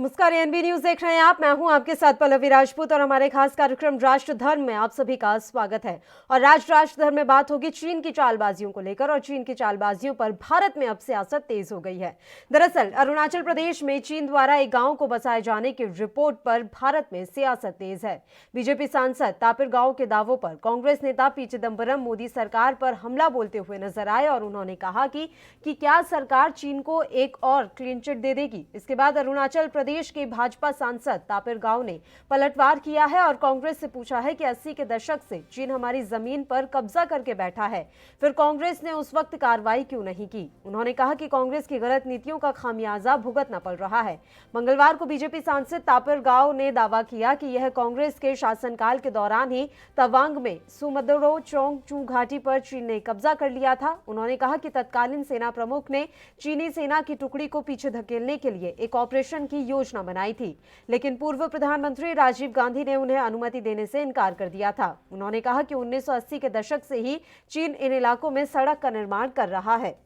नमस्कार, ANB news देख रहे हैं आप। मैं हूं आपके साथ पल्लवी राजपूत और हमारे खास कार्यक्रम राष्ट्र धर्म में आप सभी का स्वागत है। और राष्ट्र धर्म में बात होगी चीन की चालबाजियों को लेकर, और चीन की चालबाजियों पर भारत में अब सियासत तेज हो गई है। दरअसल अरुणाचल प्रदेश में चीन द्वारा एक गांव को बसाए जाने की रिपोर्ट पर भारत में सियासत तेज है। बीजेपी सांसद तापिर गांव के दावों पर कांग्रेस नेता पी चिदंबरम मोदी सरकार पर हमला बोलते हुए नजर आए और उन्होंने कहा कि क्या सरकार चीन को एक और क्लीन चिट दे देगी। इसके बाद अरुणाचल प्रदेश के भाजपा सांसद तापिर गाव ने पलटवार किया है और कांग्रेस से पूछा है कि 80 के दशक से चीन हमारी जमीन पर कब्जा करके बैठा है, फिर कांग्रेस ने उस वक्त कार्रवाई क्यों नहीं की। उन्होंने कहा कि कांग्रेस की गलत नीतियों का खामियाजा भुगतना पड़ रहा है। मंगलवार को बीजेपी सांसद तापिर गाव ने दावा किया कि यह कांग्रेस के शासनकाल के दौरान ही तवांग में सुमदरो चोंग चू घाटी पर चीन ने कब्जा कर लिया था। उन्होंने कहा कि तत्कालीन सेना प्रमुख ने चीनी सेना की टुकड़ी को पीछे धकेलने के लिए एक ऑपरेशन की योजना बनाई थी, लेकिन पूर्व प्रधानमंत्री राजीव गांधी ने उन्हें अनुमति देने से इनकार कर दिया था। उन्होंने कहा कि 1980 के दशक से ही चीन इन इलाकों में सड़क का निर्माण कर रहा है।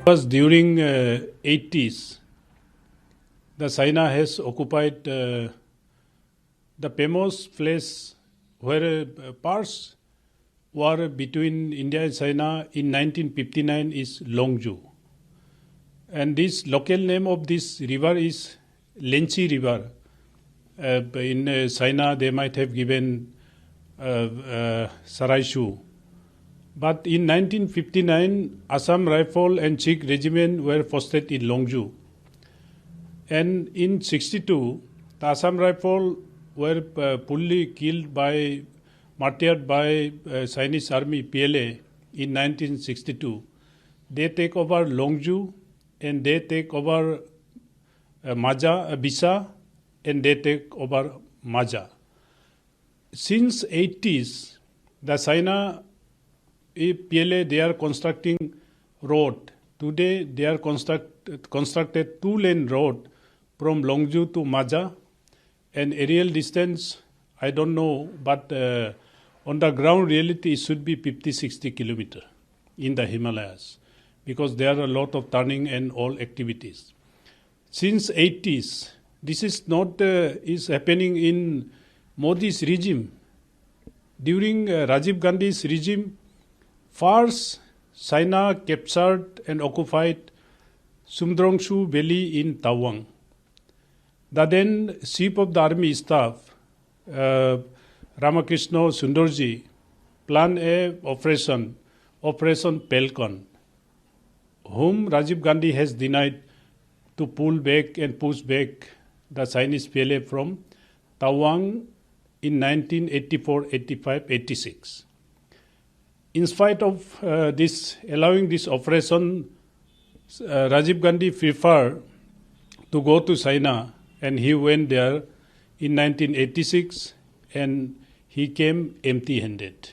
Was during 80s, the China has occupied the famous place where parts were between India and China in 1959 is Longzhou, and this local name of this river is Lenchi River. In China, they might have given Saraishu. But in 1959, Assam Rifle and Sikh Regiment were posted in Longzhou. And in 62, the Assam Rifle were fully killed martyred by Chinese Army, PLA, in 1962. They take over Longzhou and they take over Bisa, and they take over Maja. Since 80s, the China PLA, they are constructing road. Today they are constructed 2-lane road from Longzhou to Maja, and aerial distance I don't know, but on the ground reality it should be 50-60 kilometer in the Himalayas, because there are a lot of turning and all activities. Since 80s, this is not is happening in Modi's regime. During Rajiv Gandhi's regime, first, China captured and occupied Sumdrongshu Valley in Tawang. The then Chief of the Army Staff, Ramakrishna Sundarji, planned a Operation Pelkon, whom Rajiv Gandhi has denied to pull back and push back the Chinese PLA from Tawang in 1984, 85, 86. In spite of this, allowing this operation, Rajiv Gandhi preferred to go to China, and he went there in 1986, and he came empty-handed.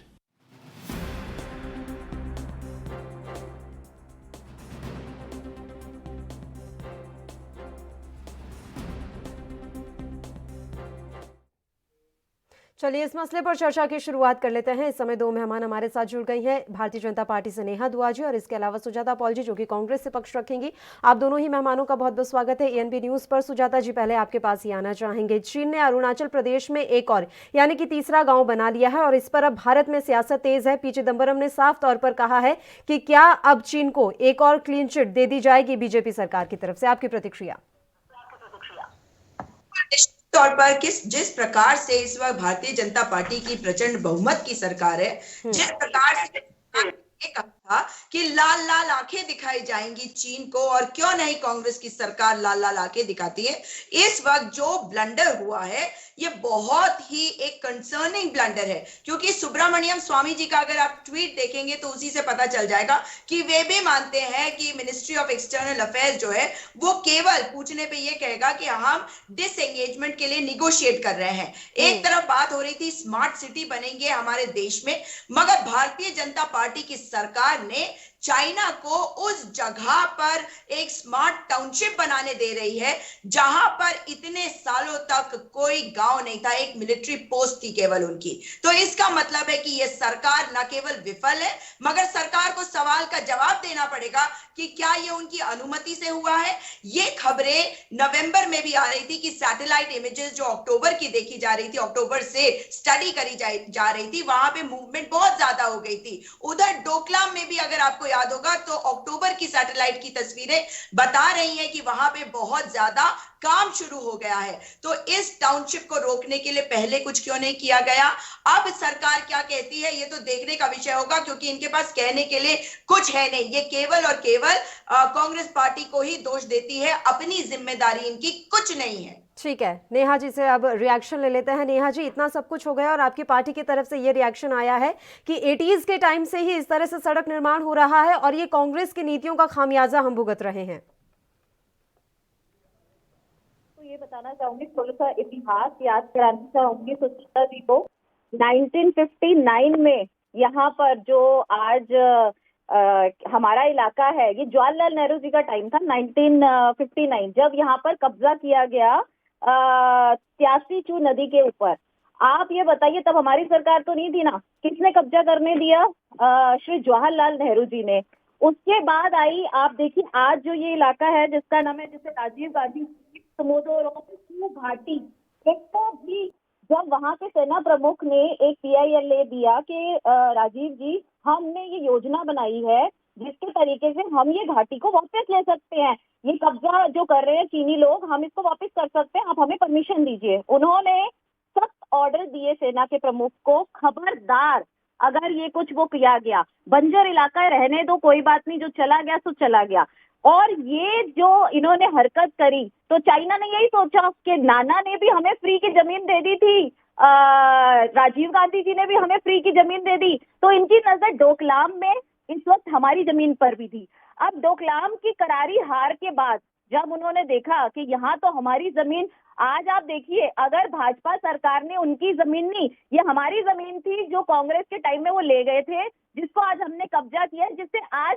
चलिए इस मसले पर चर्चा की शुरुआत कर लेते हैं। इस समय दो मेहमान हमारे साथ जुड़ गई हैं, भारतीय जनता पार्टी से नेहा दुआ जी और इसके अलावा सुजाता पॉल जी, जो कि कांग्रेस से पक्ष रखेंगी। आप दोनों ही मेहमानों का बहुत बहुत स्वागत है एएनबी न्यूज पर। सुजाता जी, पहले आपके पास ही आना चाहेंगे। चीन ने अरुणाचल प्रदेश में एक और यानी कि तीसरा गांव बना लिया है और इस पर अब भारत में सियासत तेज है। पी चिदंबरम ने साफ तौर पर कहा है कि क्या अब चीन को एक और क्लीन चिट दे दी जाएगी बीजेपी सरकार की तरफ से। आपकी प्रतिक्रिया? तौर पर जिस प्रकार से इस वक्त भारतीय जनता पार्टी की प्रचंड बहुमत की सरकार है, जिस प्रकार से कहा था कि लाल लाल आंखें दिखाई जाएंगी चीन को, और क्यों नहीं कांग्रेस की सरकार लाल लाल आंखें दिखाती है। इस वक्त जो ब्लंडर हुआ है ये बहुत ही एक कंसर्निंग ब्लंडर है, क्योंकि सुब्रमण्यम स्वामी जी का अगर आप ट्वीट देखेंगे तो उसी से पता चल जाएगा कि वे भी मानते हैं कि मिनिस्ट्री ऑफ एक्सटर्नल अफेयर्स जो है वो केवल पूछने पे ये कहेगा कि हम डिसएंगेजमेंट के लिए निगोशिएट कर रहे हैं। एक तरफ बात हो रही थी स्मार्ट सिटी बनेंगे हमारे देश में, मगर भारतीय जनता पार्टी की सरकार ने चाइना को उस जगह पर एक स्मार्ट टाउनशिप बनाने दे रही है जहां पर इतने सालों तक कोई गांव नहीं था, एक मिलिट्री पोस्ट थी केवल उनकी। तो इसका मतलब है कि यह सरकार न केवल विफल है, मगर सरकार को सवाल का जवाब देना पड़ेगा कि क्या यह उनकी अनुमति से हुआ है। ये खबरें नवंबर में भी आ रही थी कि सैटेलाइट इमेजेस जो अक्टूबर की देखी जा रही थी, अक्टूबर से स्टडी करी जा रही थी, वहां पे मूवमेंट बहुत ज्यादा हो गई थी। उधर डोकलाम में भी अगर आपको याद होगा तो अक्टूबर की सैटेलाइट की तस्वीरें बता रही हैं कि वहां पे बहुत ज्यादा काम शुरू हो गया है। तो इस टाउनशिप को रोकने के लिए पहले कुछ क्यों नहीं किया गया? अब सरकार क्या कहती है ये तो देखने का विषय होगा, क्योंकि इनके पास कहने के लिए कुछ है नहीं। ये केवल और केवल कांग्रेस पार्टी को ही दोष देती है, अपनी जिम्मेदारी इनकी कुछ नहीं है। ठीक है, नेहा जी से अब रिएक्शन ले लेते हैं। नेहा जी, इतना सब कुछ हो गया और आपकी पार्टी की तरफ से ये रिएक्शन आया है कि 80s के टाइम से ही इस तरह से सड़क निर्माण हो रहा है और ये कांग्रेस की नीतियों का खामियाजा हम भुगत रहे हैं। तो ये बताना चाहूंगी, थोड़ा सा इतिहास याद कराना चाहूंगी सुचिता जी को। 1959 में यहाँ पर जो आज हमारा इलाका है, ये जवाहरलाल नेहरू जी का टाइम था। 1959 जब यहाँ पर कब्जा किया गया त्यासी नदी के ऊपर। आप ये बताइए, तब हमारी सरकार तो नहीं थी ना, किसने कब्जा करने दिया? श्री जवाहरलाल नेहरू जी ने। उसके बाद आई, आप देखिए आज जो ये इलाका है जिसका नाम है, जैसे राजीव गांधी समुद्र घाटी, एक तो भी जब वहां के सेना प्रमुख ने एक PIL दिया कि राजीव जी हमने ये योजना बनाई है जिसके तरीके से हम ये घाटी को वापस ले सकते हैं, ये कब्जा जो कर रहे हैं चीनी लोग, हम इसको वापस कर सकते हैं, आप हमें परमिशन दीजिए। उन्होंने सख्त ऑर्डर दिए सेना के प्रमुख को, खबरदार अगर ये कुछ वो किया गया, बंजर इलाका रहने दो, कोई बात नहीं, जो चला गया सो चला गया। और ये जो इन्होंने हरकत करी तो चाइना ने यही सोचा कि नाना ने भी हमें फ्री की जमीन दे दी थी, राजीव गांधी जी ने भी हमें फ्री की जमीन दे दी, तो इनकी नजर डोकलाम में इस वक्त हमारी जमीन पर भी थी। अब डोकलाम की करारी हार के बाद जब उन्होंने देखा कि यहाँ तो हमारी जमीन, आज आप देखिए अगर भाजपा सरकार ने उनकी जमीन नहीं, ये हमारी जमीन थी जो कांग्रेस के टाइम में वो ले गए थे, जिसको आज हमने कब्जा किया है, जिससे आज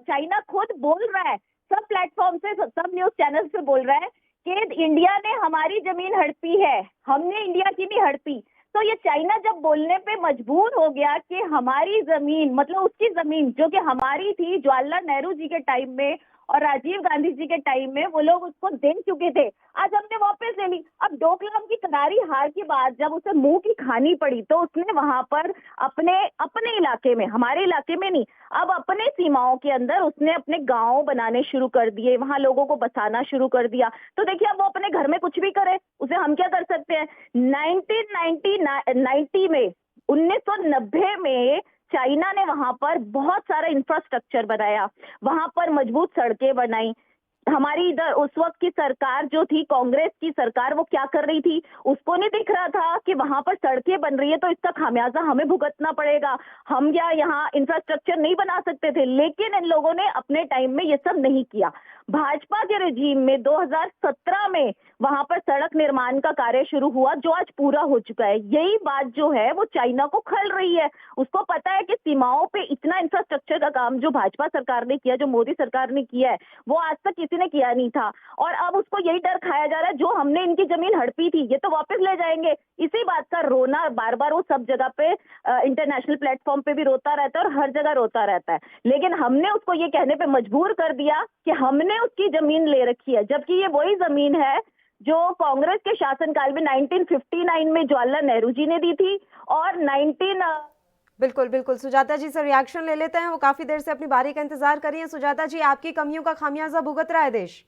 चाइना खुद बोल रहा है, सब प्लेटफॉर्म से, सब न्यूज चैनल से बोल रहा है कि इंडिया ने हमारी जमीन हड़पी है, हमने इंडिया की नहीं हड़पी। तो ये चाइना जब बोलने पे मजबूर हो गया कि हमारी जमीन, मतलब उसकी जमीन जो कि हमारी थी जवाहरलाल नेहरू जी के टाइम में और राजीव गांधी जी के टाइम में, वो लोग उसको दे चुके थे, आज हमने वापस ले ली। अब डोकलाम की करारी हार के बाद जब उसे मुंह की खानी पड़ी तो उसने वहां पर अपने इलाके में, हमारे इलाके में नहीं, अब अपने सीमाओं के अंदर उसने अपने गांव बनाने शुरू कर दिए, वहां लोगों को बसाना शुरू कर दिया। तो देखिए अब वो अपने घर में कुछ भी करे, उसे हम क्या कर सकते हैं। 1990 में, 1990 में चाइना ने वहां पर बहुत सारा इंफ्रास्ट्रक्चर बनाया, वहां पर मजबूत सड़कें बनाई। हमारी इधर उस वक्त की सरकार जो थी, कांग्रेस की सरकार, वो क्या कर रही थी, उसको नहीं दिख रहा था कि वहां पर सड़कें बन रही है तो इसका खामियाजा हमें भुगतना पड़ेगा, हम क्या यहाँ इंफ्रास्ट्रक्चर नहीं बना सकते थे। लेकिन इन लोगों ने अपने टाइम में ये सब नहीं किया। भाजपा के रेजीम में 2017 में वहां पर सड़क निर्माण का कार्य शुरू हुआ जो आज पूरा हो चुका है। यही बात जो है वो चाइना को खल रही है, उसको पता है कि सीमाओं पे इतना इंफ्रास्ट्रक्चर का काम जो भाजपा सरकार ने किया, जो मोदी सरकार ने किया है, वो आज तक किसी ने किया नहीं था। और अब उसको यही डर खाया जा रहा है, जो हमने इनकी जमीन हड़पी थी ये तो वापस ले जाएंगे। इसी बात का रोना बार बार वो सब जगह पे इंटरनेशनल प्लेटफॉर्म पे भी रोता रहता है और हर जगह रोता रहता है। लेकिन हमने उसको ये कहने पे मजबूर कर दिया कि हमने उसकी जमीन ले रखी है, जबकि ये वही जमीन है जो कांग्रेस के शासनकाल में 1959 में जवाहरलाल नेहरू जी ने दी थी और बिल्कुल बिल्कुल। सुजाता जी से रिएक्शन ले लेते हैं, वो काफी देर से अपनी बारी का इंतजार कर रही हैं। सुजाता जी, आपकी कमियों का खामियाजा भुगत रहा है देश।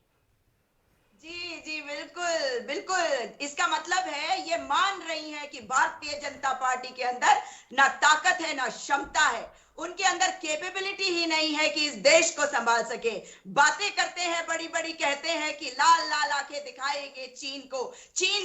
जी जी, बिल्कुल बिल्कुल। इसका मतलब है ये मान रही है कि भारतीय जनता पार्टी के अंदर ना ताकत है ना क्षमता है, उनके अंदर कैपेबिलिटी ही नहीं है कि इस देश को संभाल सके। बातें करते हैं बड़ी बड़ी, कहते हैं कि लाल लाल आंखें दिखाएंगे चीन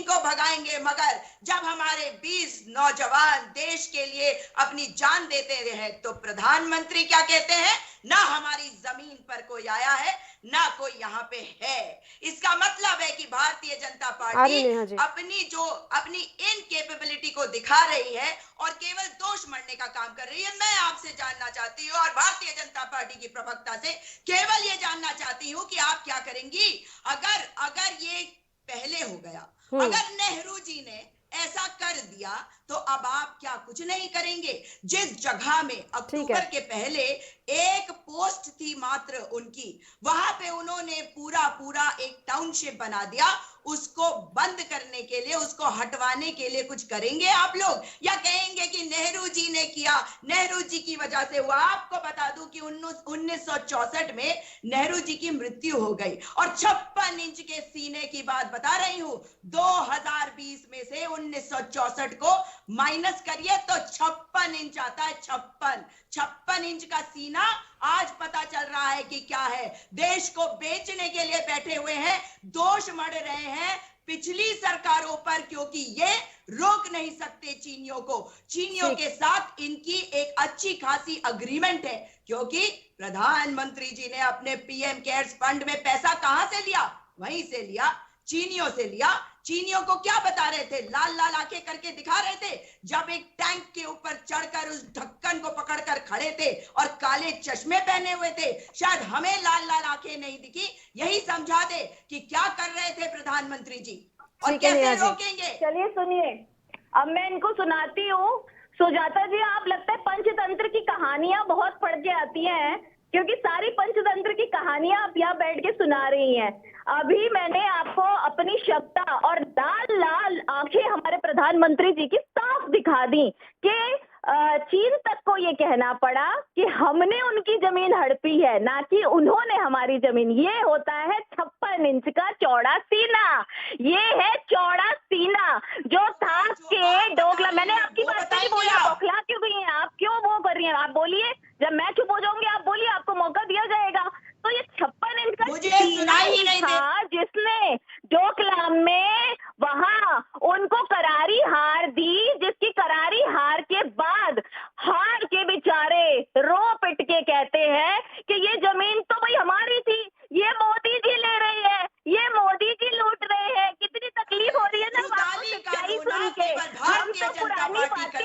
को भगाएंगे, मगर जब हमारे 20 नौजवान देश के लिए अपनी जान देते रहे तो प्रधानमंत्री क्या कहते हैं, ना हमारी जमीन पर कोई आया है, ना कोई यहाँ पे है। इसका मतलब है कि भारतीय जनता आ पार्टी रही नेहा जी। अपनी इनकेपेबिलिटी को दिखा रही है और केवल दोष मढ़ने का काम कर रही है। मैं आपसे जानना चाहती हूँ और भारतीय जनता पार्टी की प्रवक्ता से केवल ये जानना चाहती हूँ कि आप क्या करेंगी अगर ये पहले हो गया, अगर नेहरू जी ने ऐसा कर दिया तो अब आप क्या कुछ नहीं करेंगे? जिस जगह में अक्टूबर के पहले एक पोस्ट थी मात्र उनकी, वहां पे उन्होंने पूरा एक टाउनशिप बना दिया। उसको बंद करने के लिए, उसको हटवाने के लिए कुछ करेंगे आप लोग, या कहेंगे कि नेहरू जी ने किया, नेहरू जी की वजह से हुआ? आपको बता दूं कि 1964 में नेहरू जी की मृत्यु हो गई और 56 इंच के सीने की बात बता रही हूं। 2020 में से 1964 को माइनस करिए तो 56 इंच आता है। 56 इंच का सीना आज पता चल रहा है कि क्या है। देश को बेचने के लिए बैठे हुए हैं, दोष मढ़ रहे हैं पिछली सरकारों पर, क्योंकि ये रोक नहीं सकते चीनियों को। चीनियों के साथ इनकी एक अच्छी खासी अग्रीमेंट है, क्योंकि प्रधानमंत्री जी ने अपने पीएम केयर्स फंड में पैसा कहां से लिया? वहीं से लिया, चीनियों से लिया। चीनियों को क्या बता रहे थे? लाल लाल आंखें करके दिखा रहे थे जब एक टैंक के ऊपर चढ़कर उस ढक्कन को पकड़कर खड़े थे और काले चश्मे पहने हुए थे। शायद हमें लाल लाल आंखें नहीं दिखी, यही समझा दे कि क्या कर रहे थे प्रधानमंत्री जी और कैसे रोकेंगे। चलिए सुनिए, अब मैं इनको सुनाती हूँ। सुजाता जी, आप लगता है पंचतंत्र की कहानियां बहुत पढ़ के आती हैं, क्योंकि सारी पंचतंत्र की कहानियां आप यहाँ बैठ के सुना रही हैं। अभी मैंने आपको अपनी क्षमता और लाल लाल आंखें हमारे प्रधानमंत्री जी की साफ दिखा दी कि चीन तक को ये कहना पड़ा कि हमने उनकी जमीन हड़पी है, ना कि उन्होंने हमारी जमीन। ये होता है 56 इंच का चौड़ा सीना। ये है चौड़ा सीना जो था के डोगला। मैंने आपकी बात नहीं बोला, बौखला क्यों गई हैं आप? क्यों वो कर रही हैं आप? बोलिए, जब मैं चुप हो जाऊंगी आप बोलिए, आपको मौका दिया जाएगा। तो ये 56 इंच का सीना ही था जिसने डोकलाम में वहां उनको करारी हार दी, जिसकी करारी हार के बाद हार के बेचारे रो पिट के कहते हैं कि ये जमीन तो भाई हमारी थी, ये मोदी जी ले रहे हैं, ये मोदी जी लूट रहे हैं। कितनी तकलीफ हो रही है ना सच्चाई सुन के। हम तो पुरानी बातें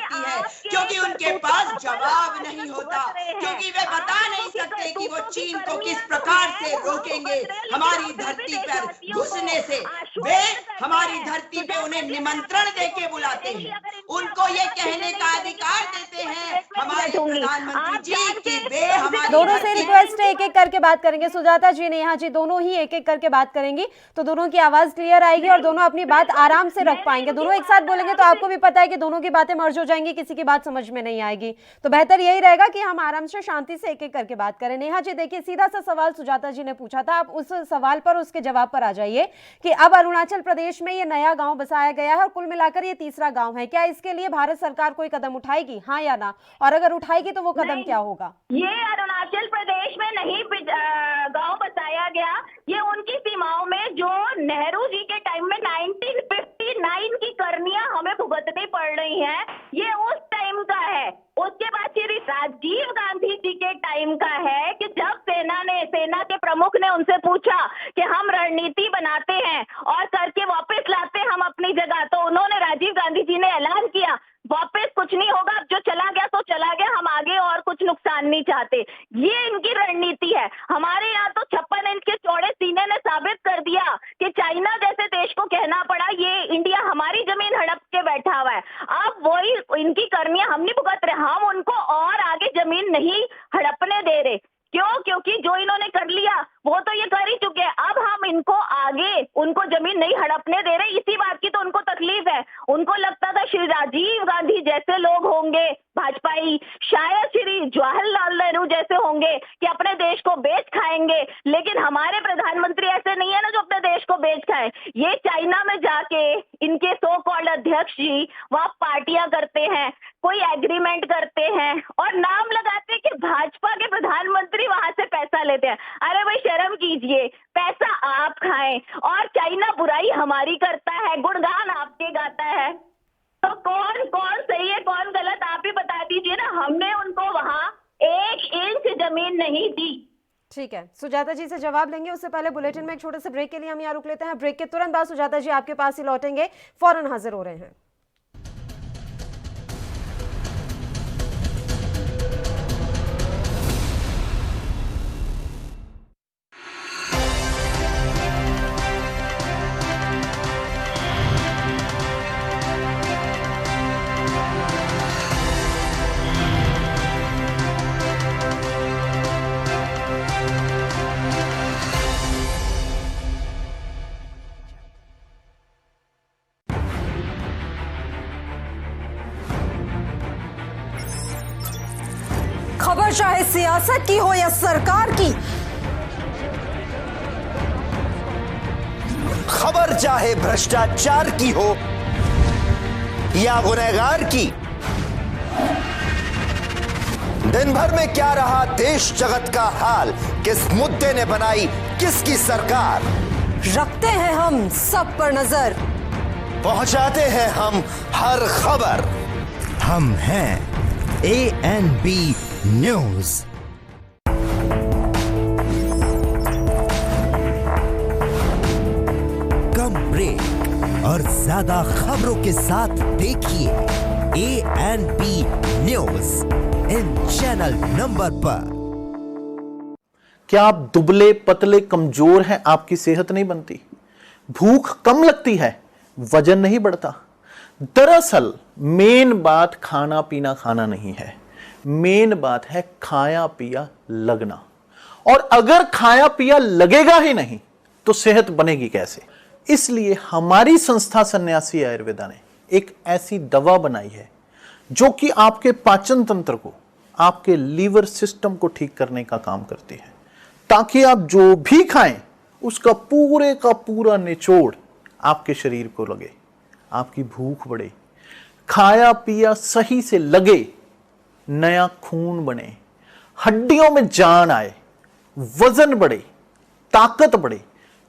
क्योंकि उनके पास जवाब नहीं होता, क्योंकि वे बता नहीं सकते कि वो चीन को किस प्रकार से रोकेंगे हमारी धरती पर घुसने से। वे हमारी धरती पे उन्हें निमंत्रण देके बुलाते हैं, उनको ये कहने का अधिकार देते हैं हमारे प्रधानमंत्री जी कि वे हमारी दोनों से रिक्वेस्ट है, एक एक करके बात करेंगे। सुजाता जी ने यहाँ जी दोनों ही एक एक करके बात करेंगी तो दोनों की आवाज क्लियर आएगी और दोनों अपनी बात आराम से रख पाएंगे। दोनों एक साथ बोलेंगे तो आपको भी पता है कि दोनों की बातें मर्ज हो जाएंगी, किसी की बात समझ में नहीं आएगी। तो बेहतर यही रहेगा कि हम आराम से शांति से एक एक करके बात करें। नेहा जी देखिए, सीधा सा सवाल सुजाता जी ने पूछा था, आप उस सवाल पर उसके जवाब पर आ जाइए कि अब अरुणाचल प्रदेश में ये नया गांव बसाया गया है और कुल मिलाकर ये तीसरा गांव है। क्या इसके लिए भारत सरकार कोई कदम उठाएगी, हाँ या ना? और अगर उठाएगी तो वो कदम क्या होगा? ये अरुणाचल प्रदेश में नहीं गांव बसाया गया, ये उनकी सीमाओं में जो नेहरू जी के टाइम में 1959 की करनियां हमें भुगतनी पड़ रही हैं, ये उस टाइम का है। उसके बाद श्री राजीव गांधी जी के टाइम का है कि जब सेना के प्रमुख ने उनसे पूछा कि हम रणनीति बनाते हैं और करके वापस लाते हैं हम अपनी जगह, तो उन्होंने, राजीव गांधी जी ने ऐलान किया वापस कुछ नहीं होगा, जो चला गया तो चला गया, हम आगे और कुछ नुकसान नहीं चाहते। ये इनकी रणनीति है। हमारे यहाँ तो 56 इंच के चौड़े सीने ने साबित कर दिया कि चाइना जैसे देश को कहना पड़ा ये इंडिया हमारी जमीन हड़प के बैठा हुआ है। अब वही इनकी करनियां हम नहीं भुगत रहे, हम उनको और आगे जमीन नहीं हड़पने दे रहे। क्यों? क्योंकि जो इन्होंने कर लिया वो तो ये कर ही चुके हैं। अब हम इनको आगे उनको जमीन नहीं हड़पने दे रहे। इसी बात की तो उनको तकलीफ है। उनको लगता था श्री राजीव गांधी जैसे लोग होंगे भाजपाई, शायद श्री जवाहरलाल नेहरू जैसे होंगे कि अपने देश को बेच खाएंगे, लेकिन हमारे प्रधानमंत्री ऐसे नहीं है ना जो अपने देश को बेच खाए। ये चाइना में जाके इनके सो कॉल्ड अध्यक्ष जी वहां पार्टियां करते हैं, कोई एग्रीमेंट करते हैं और नाम लगाते हैं कि भाजपा के प्रधानमंत्री वहां से पैसा लेते हैं। अरे भाई शर्म कीजिए, पैसा आप खाएं और चाइना बुराई हमारी करता है, गुणगान आपके गाता है। तो कौन कौन सही है कौन गलत आप ही बता दीजिए ना। हमने उनको वहां 1 इंच जमीन नहीं दी। ठीक है, सुजाता जी से जवाब लेंगे, उससे पहले बुलेटिन में एक छोटे से ब्रेक के लिए हम यहाँ रुक लेते हैं। ब्रेक के तुरंत बाद सुजाता जी आपके पास ही लौटेंगे, फौरन हाजिर हो रहे हैं। खबर चाहे सियासत की हो या सरकार की, खबर चाहे भ्रष्टाचार की हो या गुनहगार की, दिन भर में क्या रहा देश जगत का हाल, किस मुद्दे ने बनाई किसकी सरकार, रखते हैं हम सब पर नजर, पहुंचाते हैं हम हर खबर। हम हैं ANB न्यूज। कम ब्रेक और ज्यादा खबरों के साथ देखिए ANB news in channel number पर। क्या आप दुबले पतले कमजोर हैं, आपकी सेहत नहीं बनती, भूख कम लगती है, वजन नहीं बढ़ता? दरअसल मेन बात खाना पीना खाना नहीं है, मेन बात है खाया पिया लगना। और अगर खाया पिया लगेगा ही नहीं तो सेहत बनेगी कैसे? इसलिए हमारी संस्था सन्यासी आयुर्वेदा ने एक ऐसी दवा बनाई है जो कि आपके पाचन तंत्र को, आपके लीवर सिस्टम को ठीक करने का काम करती है, ताकि आप जो भी खाएं उसका पूरे का पूरा निचोड़ आपके शरीर को लगे, आपकी भूख बढ़े, खाया पिया सही से लगे, नया खून बने, हड्डियों में जान आए, वजन बढ़े, ताकत बढ़े,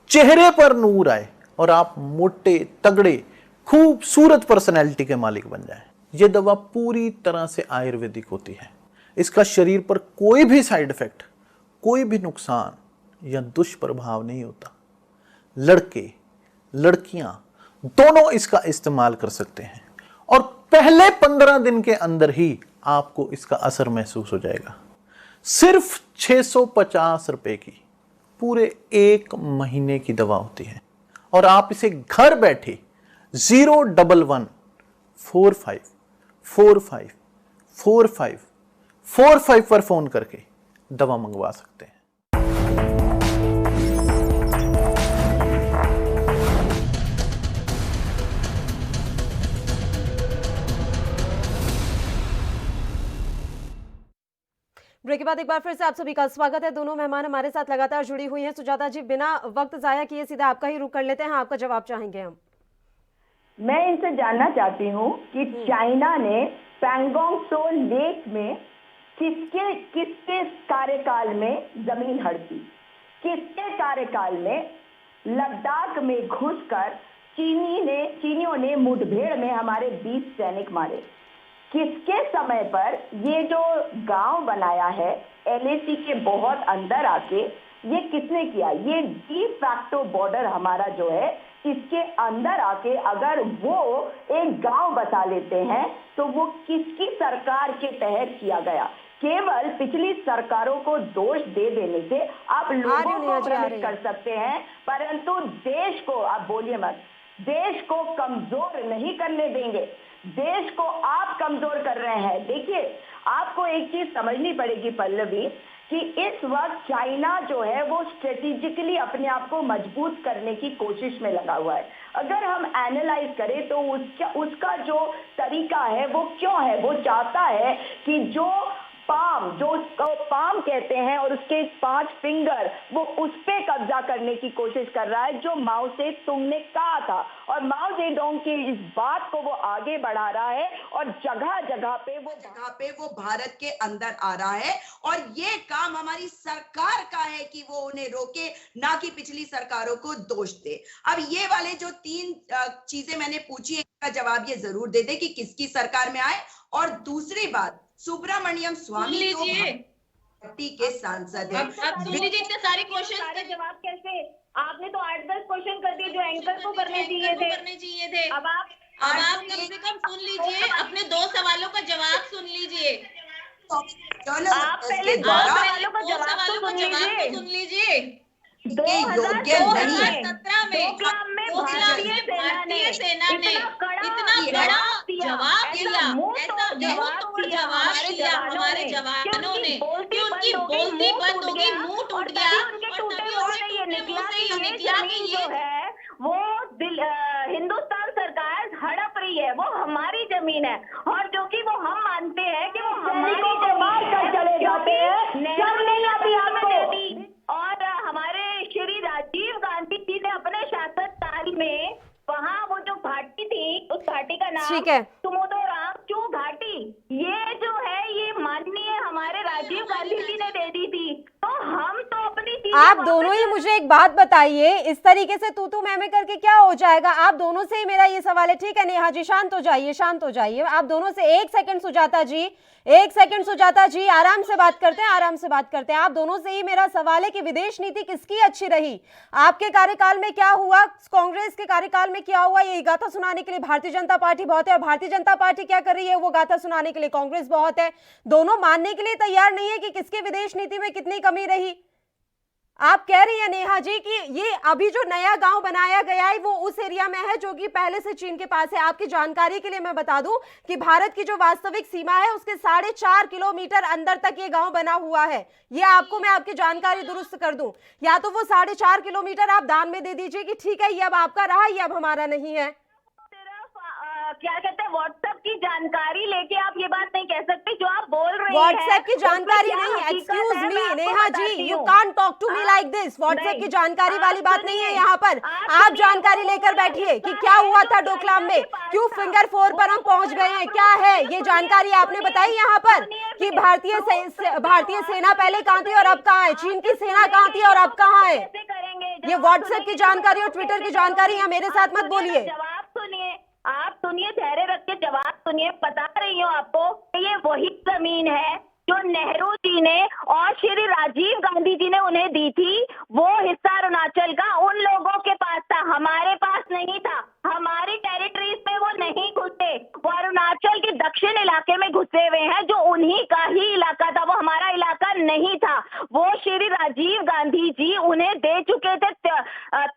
चेहरे पर नूर आए और आप मोटे तगड़े खूबसूरत पर्सनैलिटी के मालिक बन जाएं। यह दवा पूरी तरह से आयुर्वेदिक होती है। इसका शरीर पर कोई भी साइड इफेक्ट, कोई भी नुकसान या दुष्प्रभाव नहीं होता। लड़के लड़कियां दोनों इसका इस्तेमाल कर सकते हैं और पहले 15 दिन के अंदर ही आपको इसका असर महसूस हो जाएगा। सिर्फ 650 रुपए की पूरे 1 महीने की दवा होती है और आप इसे घर बैठे 01145454545 पर फोन करके दवा मंगवा सकते हैं। ब्रेक के बाद एक बार फिर से आप सभी का स्वागत है। दोनों मेहमान हमारे साथ लगातार जुड़ी हुई हैं। सुजाता जी, बिना वक्त जाया किए सीधा आपका ही रुख कर लेते हैं, आपका जवाब चाहेंगे हम। मैं इनसे जानना चाहती हूँ कि चाइना ने पैंगोंग त्सो लेक में किसके कार्यकाल में जमीन हड़पी, किसके कार्यकाल में लद्दाख में घुसकर चीनियों ने मुठभेड़ में हमारे 20 सैनिक मारे, किसके समय पर ये जो गांव बनाया है LAC के बहुत अंदर आके, ये किसने किया? ये डी फैक्टो बॉर्डर हमारा जो है, इसके अंदर आके अगर वो एक गांव बसा लेते हैं तो वो किसकी सरकार के तहत किया गया? केवल पिछली सरकारों को दोष दे देने से आप लोगों को भ्रमित कर सकते हैं, परंतु देश को, आप बोलिए मत, देश को कमजोर नहीं करने देंगे। देश को आप कमजोर कर रहे हैं। देखिए, आपको एक चीज समझनी पड़ेगी पल्लवी, कि इस वक्त चाइना जो है वो स्ट्रेटेजिकली अपने आप को मजबूत करने की कोशिश में लगा हुआ है। अगर हम एनालाइज करें तो उसका जो तरीका है वो क्यों है? वो चाहता है कि जो पाम कहते हैं और उसके 5 फिंगर, वो उस पे कब्जा करने की कोशिश कर रहा है जो माओ से तुंग ने कहा था, और माओ जेडोंग की इस बात को वो आगे बढ़ा रहा है और जगह जगह पे वो भारत के अंदर आ रहा है। और ये काम हमारी सरकार का है कि वो उन्हें रोके, ना कि पिछली सरकारों को दोष दे। अब ये वाले जो 3 चीजें मैंने पूछी, इसका जवाब ये जरूर दे दे कि किसकी सरकार में आए। और दूसरी बात, सुब्रमण्यम स्वामी पार्टी के सांसद हैं। अब सुन लीजिए, इतने सारे क्वेश्चन सारे जवाब कैसे? आपने तो 8-10 क्वेश्चन कर दिए जो एंकर को करने चाहिए थे। अब आप कम से कम सुन लीजिए, अपने 2 सवालों का जवाब सुन लीजिए। आप पहले 2 सवालों का जवाब तो सुन लीजिए। 2017 में भारतीय सेना ने इतना बड़ा जवाब दिया, ऐसा मुंहतोड़ जवाब दिया हमारे जवानों ने कि उनकी बोलती बंद हो गई, मुंह टूट गया और तभी उनके टूटे मुंह से ये निकला कि ये है वो हिंदुस्तान सरकार हड़प रही है, वो हमारी जमीन है और जो कि वो हम मानते हैं कि वो हमारी जमीन कर चले जाते हैं, जब नहीं आती आपको। और हमारे श्री राजीव गांधी जी ने अपने शासनकाल में वहाँ वो जो घाटी थी, उस घाटी का नाम सुमोदोराम घाटी, ये जो है ये माननीय हमारे राजीव गांधी जी ने दे दी थी। तो हम तो अपनी आप दोनों ही मुझे एक बात बताइए, इस तरीके से तू मैं करके क्या हो जाएगा? आप दोनों से ही मेरा ये सवाल है। ठीक है नेहा जी, शांत हो जाइए, शांत हो जाइए। आप दोनों से 1 सेकंड सुजाता जी, 1 सेकंड सुजाता जी, आराम से बात करते हैं, आराम से बात करते हैं। आप दोनों से ही मेरा सवाल है कि विदेश नीति किसकी अच्छी रही? आपके कार्यकाल में क्या हुआ, कांग्रेस के कार्यकाल में क्या हुआ? ये गाथा सुनाने के लिए भारतीय जनता पार्टी बहुत है और भारतीय जनता पार्टी क्या कर रही है, वो गाथा सुनाने के लिए कांग्रेस बहुत है। दोनों मानने के लिए तैयार नहीं है कि किसके विदेश नीति में कितनी कमी रही। आप कह रही हैं नेहा जी कि ये अभी जो नया गांव बनाया गया है वो उस एरिया में है जो कि पहले से चीन के पास है। आपकी जानकारी के लिए मैं बता दूं कि भारत की जो वास्तविक सीमा है उसके 4.5 किलोमीटर अंदर तक ये गांव बना हुआ है। ये आपको मैं आपकी जानकारी दुरुस्त कर दूं, या तो वो 4.5 किलोमीटर आप दान में दे दीजिए कि ठीक है ये अब आपका रहा, ये अब हमारा नहीं है। क्या कहते हैं, व्हाट्सएप की जानकारी लेके आप ये बात नहीं कह सकते जो आप बोल रहे हैं। व्हाट्सएप की जानकारी नहीं, excuse me Neha ji, you can't talk to me like this. WhatsApp की जानकारी वाली बात नहीं है यहाँ पर। आप जानकारी लेकर बैठिए कि क्या हुआ था डोकलाम में, क्यों फिंगर 4 पर हम पहुंच गए हैं, क्या है ये जानकारी आपने बताई यहाँ पर कि भारतीय सेना पहले कहाँ थी और अब कहाँ है, चीन की सेना कहाँ थी और अब कहाँ है। ये व्हाट्सएप की जानकारी और ट्विटर की जानकारी है, मेरे साथ मत बोलिए। जवाब सुनिए, आप सुनिए, धैर्य रख के जवाब सुनिए। बता रही हूँ आपको कि ये वही जमीन है जो नेहरू जी ने और श्री राजीव गांधी जी ने उन्हें दी थी। वो हिस्सा अरुणाचल का उन लोगों के पास था, हमारे पास नहीं था। हमारी टेरिटरीज में वो नहीं घुसे, वो अरुणाचल के दक्षिण इलाके में घुसे हुए हैं जो उन्हीं का ही इलाका था, वो हमारा इलाका नहीं था। वो श्री राजीव गांधी जी उन्हें दे चुके थे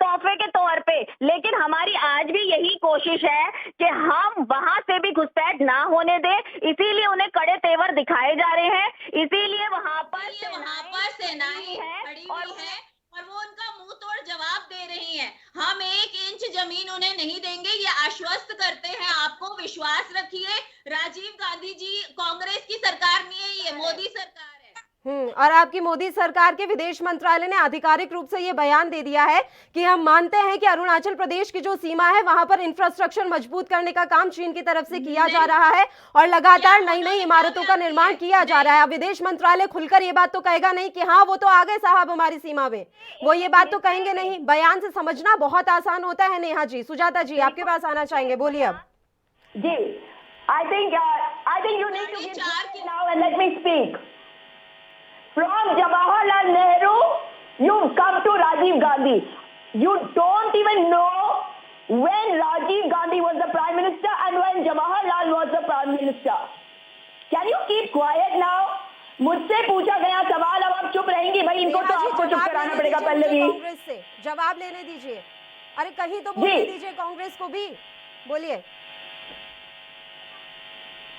तोहफे के तौर पे। लेकिन हमारी आज भी यही कोशिश है कि हम वहां से भी घुसपैठ ना होने दें, इसीलिए उन्हें कड़े तेवर दिखाए जा रहे हैं, इसीलिए वहां पर सेनाएं खड़ी हुई है और वो उनका मुंह तोड़ जवाब दे रही हैं। हम 1 इंच जमीन उन्हें नहीं देंगे, ये आश्वस्त करते हैं आपको। विश्वास रखिए, राजीव गांधी जी कांग्रेस की सरकार नहीं है, ये मोदी सरकार है। और आपकी मोदी सरकार के विदेश मंत्रालय ने आधिकारिक रूप से ये बयान दे दिया है कि हम मानते हैं कि अरुणाचल प्रदेश की जो सीमा है वहां पर इंफ्रास्ट्रक्चर मजबूत करने का काम चीन की तरफ से किया जा रहा है और लगातार नई नई इमारतों का निर्माण किया जा रहा है। अब विदेश मंत्रालय खुलकर ये बात तो कहेगा नहीं कि हाँ वो तो आ गए साहब हमारी सीमा में, वो ये बात तो कहेंगे नहीं। बयान से समझना बहुत आसान होता है नेहा जी। सुजाता जी आपके पास आना चाहेंगे, बोलिए अब जी। I think you need to give me now and let me speak. From Jawaharlal Nehru, you come to Rajiv Gandhi. You don't even know when Rajiv Gandhi was the Prime Minister and when Jawaharlal was the Prime Minister. Can you keep quiet now? मुझसे पूछा गया सवाल, अब आप चुप रहेंगी? भाई इनको तो आपको चुप कराना पड़ेगा पहले भी। कांग्रेस से जवाब लेने दीजिए, अरे कहीं तो बोलने दीजिए कांग्रेस को भी, बोलिए।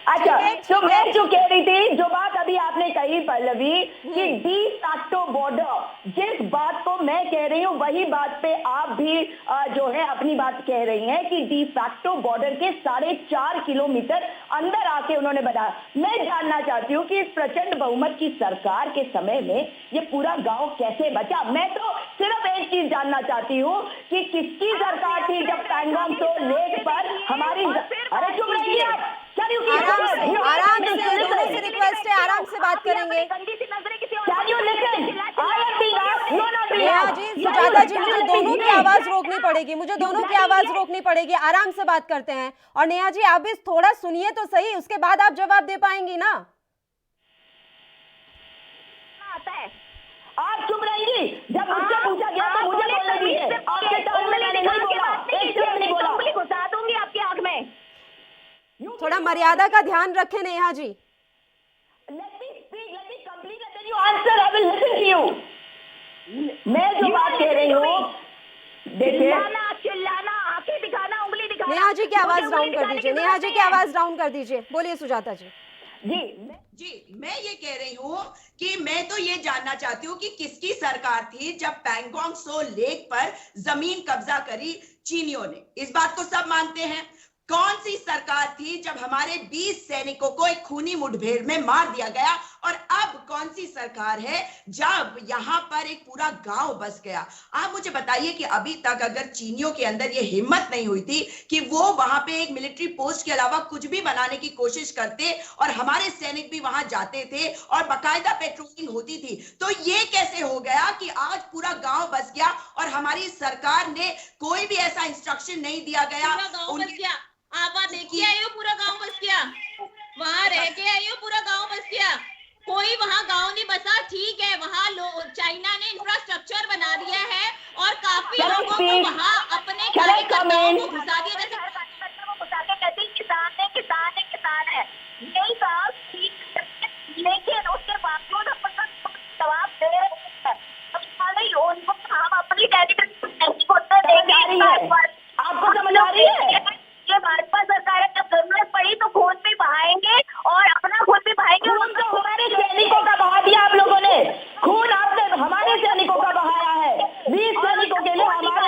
अच्छा, तो मैं जो कह रही थी, जो बात अभी आपने कही पल्लवी कि डी फैक्टो बॉर्डर, जिस बात को मैं कह रही हूँ वही बात पे आप भी जो है अपनी बात कह रही हैं कि डी फैक्टो बॉर्डर के 4.5 किलोमीटर अंदर आके उन्होंने बनाया। मैं जानना चाहती हूँ कि इस प्रचंड बहुमत की सरकार के समय में ये पूरा गांव कैसे बचा। मैं तो सिर्फ एक चीज जानना चाहती हूँ कि किसकी सरकार थी जब पैंगोंग त्सो लेक पर हमारी, अरे चुप रहिए आप, आराम से दोनों से रिक्वेस्ट है, आराम से बात करेंगे। नेहा जी, सुजाता जी, मुझे दोनों की आवाज रोकनी पड़ेगी, मुझे दोनों की आवाज रोकनी पड़ेगी। आराम से बात करते हैं। और नेहा जी आप भी थोड़ा सुनिए तो सही, उसके बाद आप जवाब दे पाएंगी ना। आता है। आप चुप रहेंगी? जब मुझसे पूछा गया तो मुझे बोलने दीजिए। आपके टाइम में मैंने नहीं बोला, एक शब्द नहीं बोला। उंगली घुसा दूंगी आपकी आंख में। थोड़ा मर्यादा का ध्यान रखें Neha ji. Let me speak, let me complete and then you answer, I will listen to you. मैं जो बात कह रही हूँ, देखिए, चिल्लाना, आंखें दिखाना, उंगली दिखाना। नेहा जी की आवाज डाउन कर दीजिए, नेहा जी की आवाज डाउन कर दीजिए। बोलिए सुजाता जी। जी, मैं ये कह रही हूँ कि मैं तो ये जानना चाहती हूँ कि किसकी सरकार थी जब पैंगोंग त्सो लेक पर जमीन कब्जा करी चीनियों ने। इस बात को सब मानते हैं। कौन सी सरकार थी जब हमारे 20 सैनिकों को एक खूनी मुठभेड़ में मार दिया गया, और अब कौन सी सरकार है जब यहां पर एक पूरा गांव बस गया? आप मुझे बताइए कि अभी तक अगर चीनियों के अंदर ये हिम्मत नहीं हुई थी कि वो वहां पे एक मिलिट्री पोस्ट के अलावा कुछ भी बनाने की कोशिश करते और हमारे सैनिक भी वहां जाते थे और बाकायदा पेट्रोलिंग होती थी, तो ये कैसे हो गया कि आज पूरा गांव बस गया और हमारी सरकार ने कोई भी ऐसा इंस्ट्रक्शन नहीं दिया गया? आप वहाँ देख के आए हो पूरा गांव बस गया, वहाँ रह के आए हो पूरा गांव बस गया? कोई वहाँ गांव नहीं बसा, ठीक है, वहाँ चाइना ने इंफ्रास्ट्रक्चर बना दिया है और काफी लोगों को वहाँ अपने कार्यकर्ताओं को घुसा दिया। जैसे कहते किसान है, यही कहा, लेकिन उसके बावजूद अपन जवाब दे रहे हैं। उनको हम अपनी आपको समझ आ रही है? ये भाजपा सरकार है, जब जरूरत पड़ी तो खून भी बहाएंगे और अपना खून भी बहाएंगे। खून तो हमारे सैनिकों का बहा दिया आप लोगों ने, खून आपने हमारे सैनिकों का बहाया है। 20 सैनिकों के लिए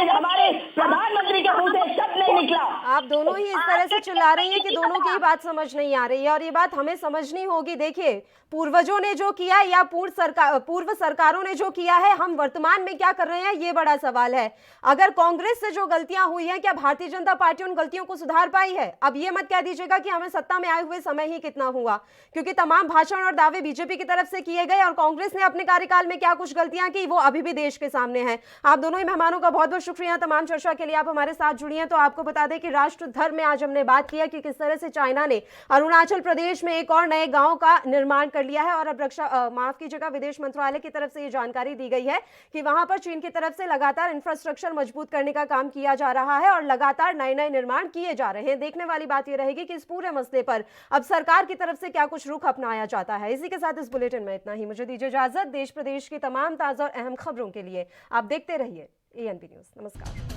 हमारे प्रधानमंत्री के मुंह से शब्द नहीं निकला। आप दोनों ही इस तरह से चिल्ला रही हैं कि दोनों की ही बात समझ नहीं आ रही है, और ये बात हमें समझनी होगी। देखिए, पूर्वजों ने जो किया या पूर्व सरकारों ने जो किया है, हम वर्तमान में क्या कर रहे हैं, ये बड़ा सवाल है। अगर कांग्रेस से जो गलतियां हुई हैं, क्या भारतीय जनता पार्टी उन गलतियों को सुधार पाई है? अब ये मत कह दीजिएगा कि हमें सत्ता में आए हुए समय ही कितना हुआ, क्योंकि तमाम भाषण और दावे बीजेपी की तरफ से किए गए और कांग्रेस ने अपने कार्यकाल में क्या कुछ गलतियां की वो अभी भी देश के सामने है। आप दोनों ही मेहमानों का बहुत बहुत शुक्रिया तमाम चर्चा के लिए आप हमारे साथ जुड़ी हैं। तो आपको बता दें कि राष्ट्र धर्म में आज हमने बात किया कि किस तरह से चाइना ने अरुणाचल प्रदेश में एक और नए गांव का निर्माण कर लिया है, और अब माफ कीजिएगा, विदेश मंत्रालय की तरफ से ये जानकारी दी गई है कि वहां पर चीन की तरफ से लगातार इंफ्रास्ट्रक्चर मजबूत करने का काम किया जा रहा है और लगातार नए नए निर्माण किए जा रहे हैं। देखने वाली बात यह रहेगी कि इस पूरे मसले पर अब सरकार की तरफ से क्या कुछ रुख अपनाया जाता है। इसी के साथ इस बुलेटिन में इतना ही। मुझे दीजिए इजाजत। देश प्रदेश की तमाम ताजा और अहम खबरों के लिए आप देखते रहिए ANP न्यूज। नमस्कार।